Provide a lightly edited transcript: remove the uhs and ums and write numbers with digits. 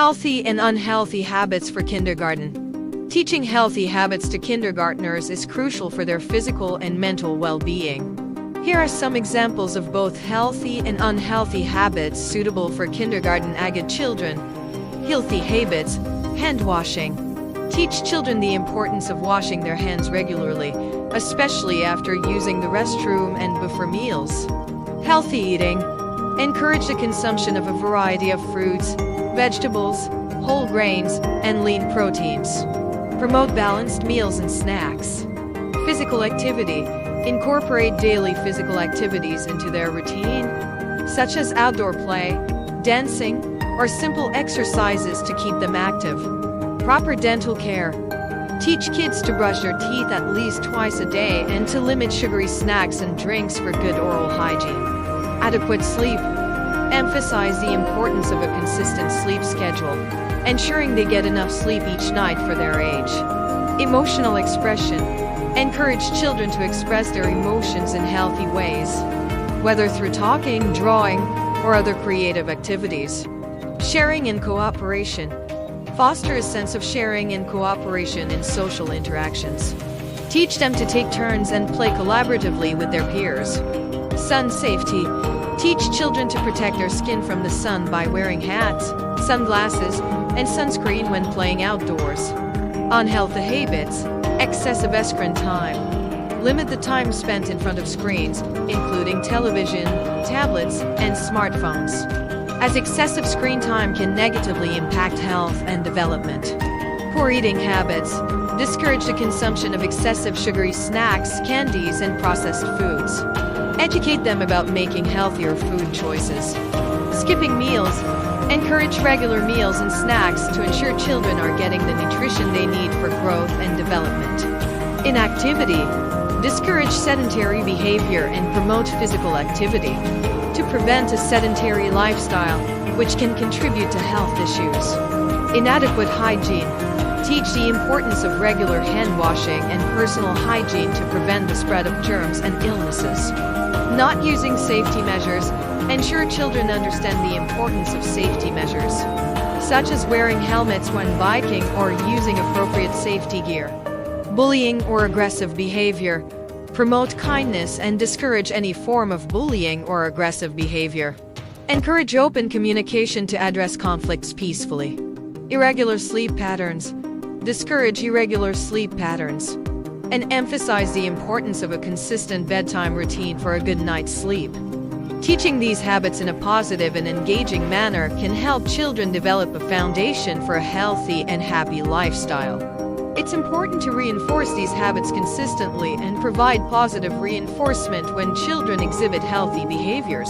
Healthy and unhealthy habits for kindergarten. Teaching healthy habits to kindergartners is crucial for their physical and mental well-being. Here are some examples of both healthy and unhealthy habits suitable for kindergarten-aged children. Healthy habits. Hand washing. Teach children the importance of washing their hands regularly, especially after using the restroom and before meals. Healthy eating. Encourage the consumption of a variety of fruits, vegetables, whole grains, and lean proteins. Promote balanced meals and snacks. Physical activity. Incorporate daily physical activities into their routine, such as outdoor play, dancing, or simple exercises to keep them active. Proper dental care. Teach kids to brush their teeth at least twice a day and to limit sugary snacks and drinks for good oral hygiene. Adequate sleep. Emphasize the importance of a consistent sleep schedule, ensuring they get enough sleep each night for their age. Emotional expression. Encourage children to express their emotions in healthy ways, whether through talking, drawing, or other creative activities. Sharing and cooperation. Foster a sense of sharing and cooperation in social interactions. Teach them to take turns and play collaboratively with their peers. Sun safety. Teach children to protect their skin from the sun by wearing hats, sunglasses, and sunscreen when playing outdoors. Unhealthy habits. Excessive screen time. Limit the time spent in front of screens, including television, tablets, and smartphones, as excessive screen time can negatively impact health and development. Poor eating habits. Discourage the consumption of excessive sugary snacks, candies, and processed foods. Educate them about making healthier food choices. Skipping meals. Encourage regular meals and snacks to ensure children are getting the nutrition they need for growth and development. Inactivity. Discourage sedentary behavior and promote physical activity to prevent a sedentary lifestyle, which can contribute to health issues. Inadequate hygiene. Teach the importance of regular hand washing and personal hygiene to prevent the spread of germs and illnesses. Not using safety measures. Ensure children understand the importance of safety measures, such as wearing helmets when biking or using appropriate safety gear. Bullying or aggressive behavior. Promote kindness and discourage any form of bullying or aggressive behavior. Encourage open communication to address conflicts peacefully. Irregular sleep patterns. Discourage irregular sleep patterns and emphasize the importance of a consistent bedtime routine for a good night's sleep. Teaching these habits in a positive and engaging manner can help children develop a foundation for a healthy and happy lifestyle. It's important to reinforce these habits consistently and provide positive reinforcement when children exhibit healthy behaviors.